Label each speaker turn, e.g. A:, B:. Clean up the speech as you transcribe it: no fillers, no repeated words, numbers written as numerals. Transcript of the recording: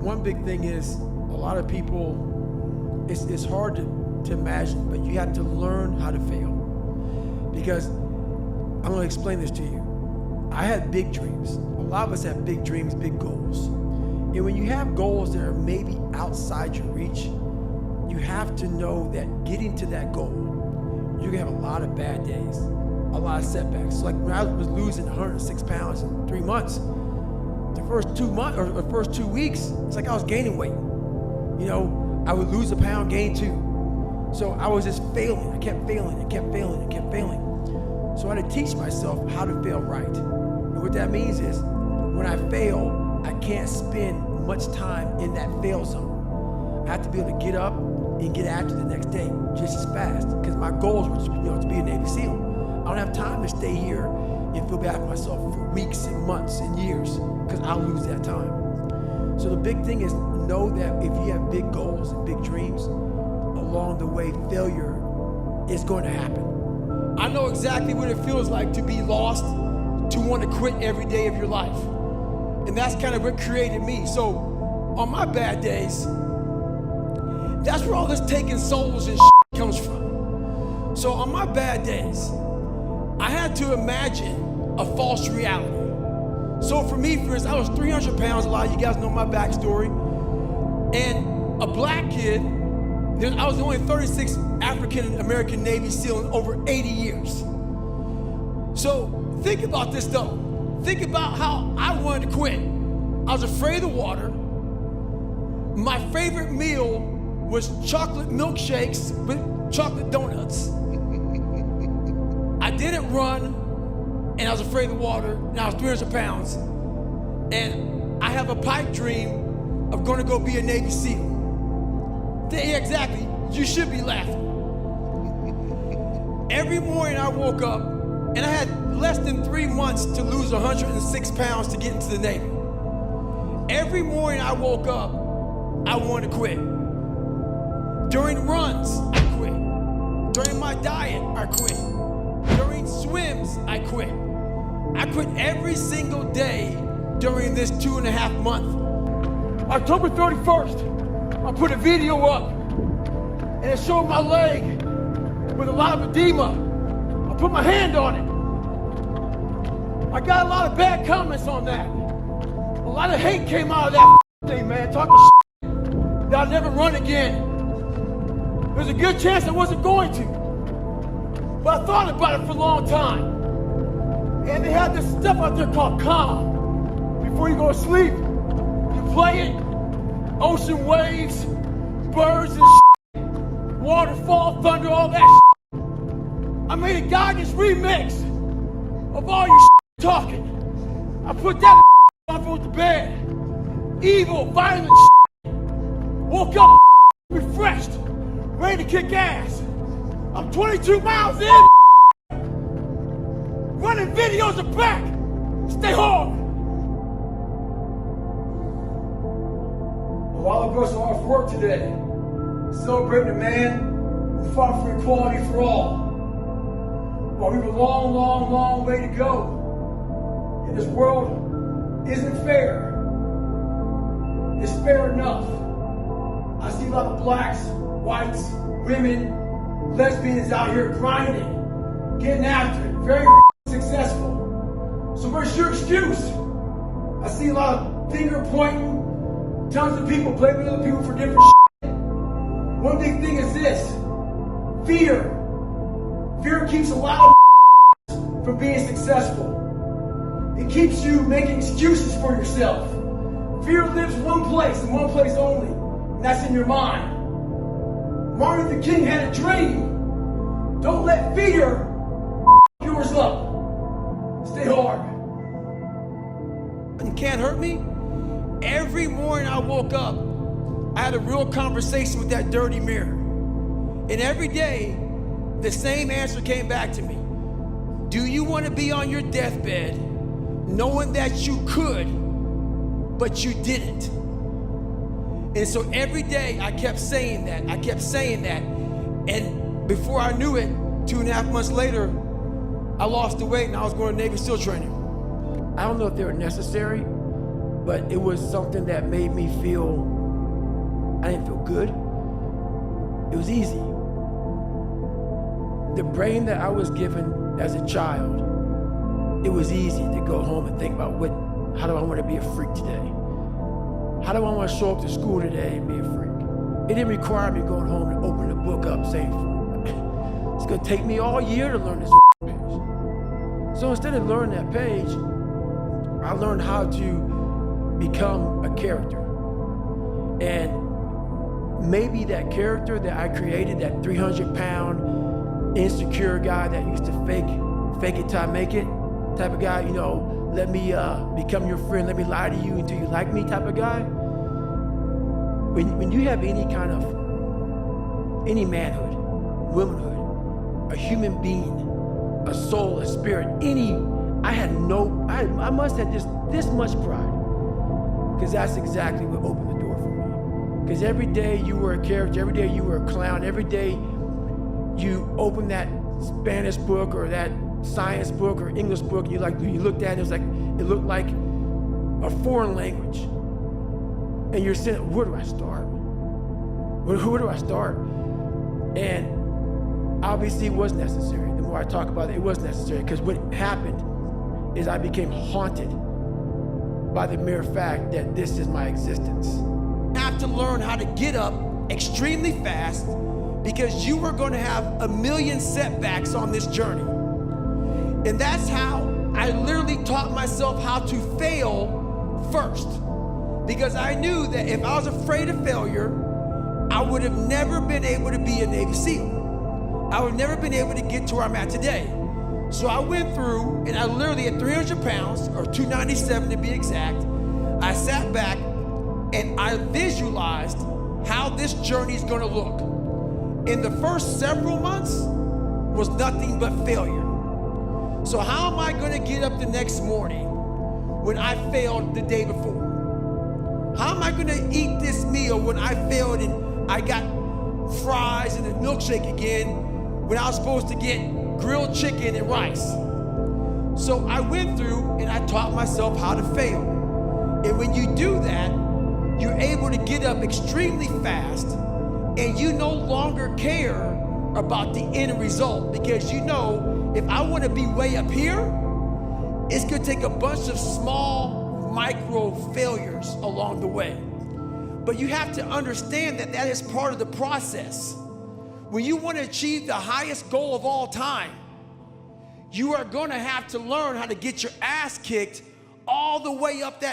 A: one big thing is a lot of people, it's hard to imagine, but you have to learn how to fail. Because I'm gonna explain this to you. I had big dreams. A lot of us have big dreams, big goals. And when you have goals that are maybe outside your reach, you have to know that getting to that goal, you're gonna have a lot of bad days, a lot of setbacks. So like when I was losing 106 pounds in 3 months, the first 2 months or the first 2 weeks, it's like I was gaining weight. You know, I would lose a pound, gain 2. So I was just failing. I kept failing, I kept failing, I kept failing. So I had to teach myself how to fail right. And what that means is when I fail, I can't spend much time in that fail zone. I have to be able to get up and get after the next day just as fast, because my goals were to be a Navy SEAL. I don't have time to stay here and feel bad for myself for weeks and months and years, because I'll lose that time. So the big thing is know that if you have big goals and big dreams, along the way failure is going to happen. I know exactly what it feels like to be lost, to want to quit every day of your life. And that's kind of what created me. So on my bad days, that's where all this taking souls and comes from. So on my bad days, I had to imagine a false reality. So for me, for instance, I was 300 pounds, a lot of you guys know my backstory, and a black kid. I was the only 36th African-American Navy SEAL in over 80 years. So think about this though. Think about how I wanted to quit. I was afraid of the water. My favorite meal was chocolate milkshakes with chocolate donuts. I didn't run, and I was afraid of the water, and I was 300 pounds. And I have a pipe dream of going to go be a Navy SEAL. Yeah, exactly. You should be laughing. Every morning I woke up, and I had less than 3 months to lose 106 pounds to get into the Navy. Every morning I woke up, I wanted to quit. During runs, I quit. During my diet, I quit. During swims, I quit. I quit every single day during this 2.5 months. October 31st, I put a video up, and it showed my leg with a lot of edema. I put my hand on it. I got a lot of bad comments on that. A lot of hate came out of that thing, man, talking that I'll never run again. There's a good chance I wasn't going to, but I thought about it for a long time. And they had this stuff out there called calm. Before you go to sleep, you play it. Ocean waves, birds and waterfall, thunder, all that. I made a guidance remix of all your talking. I put that on with the bed. Evil, violent. Woke up refreshed, ready to kick ass. I'm 22 miles in. Running videos are back. Stay hard. All of us are off work today, celebrating a man who fought for equality for all. While we have a long, long, long way to go, and this world isn't fair. It's fair enough. I see a lot of blacks, whites, women, lesbians out here grinding, getting after it, very successful. So where's your excuse? I see a lot of finger pointing, tons of people blaming other people for different shit. One big thing is this: fear. Fear keeps a lot of from being successful. It keeps you making excuses for yourself. Fear lives one place and one place only, and that's in your mind. Martin Luther King had a dream. Don't let fear yours up. Stay hard. You can't hurt me. Every morning I woke up, I had a real conversation with that dirty mirror. And every day, the same answer came back to me. Do you want to be on your deathbed knowing that you could, but you didn't? And so every day I kept saying that, and before I knew it, 2.5 months later, I lost the weight and I was going to Navy SEAL training. I don't know if they were necessary, but it was something that made me feel, I didn't feel good. It was easy. The brain that I was given as a child, it was easy to go home and think about how do I want to be a freak today? How do I want to show up to school today and be a freak? It didn't require me going home and opening the book up saying, it's gonna take me all year to learn this page. So instead of learning that page, I learned how to become a character. And maybe that character that I created, that 300-pound insecure guy that used to fake it till I make it type of guy, you know, let me become your friend, let me lie to you until you like me type of guy. When you have any manhood, womanhood, a human being, a soul, a spirit, I must have just this much pride, because that's exactly what opened the door for me. Because every day you were a character, every day you were a clown, every day you opened that Spanish book or that science book or English book, and you looked at it, it looked like a foreign language. And you're saying, where do I start? Where do I start? And obviously it was necessary. The more I talk about it, it was necessary, because what happened is I became haunted by the mere fact that this is my existence. You have to learn how to get up extremely fast, because you are going to have a million setbacks on this journey. And that's how I literally taught myself how to fail first. Because I knew that if I was afraid of failure, I would have never been able to be a Navy SEAL. I would have never been able to get to where I'm at today. So I went through, and I literally at 300 pounds, or 297 to be exact, I sat back and I visualized how this journey is gonna look. In the first several months was nothing but failure. So how am I gonna get up the next morning when I failed the day before? How am I gonna eat this meal when I failed and I got fries and a milkshake again when I was supposed to get grilled chicken and rice? So I went through and I taught myself how to fail. And when you do that, you're able to get up extremely fast, and you no longer care about the end result, because you know, if I want to be way up here, it's going to take a bunch of small micro failures along the way. But you have to understand that that is part of the process. When you want to achieve the highest goal of all time, you are going to have to learn how to get your ass kicked all the way up that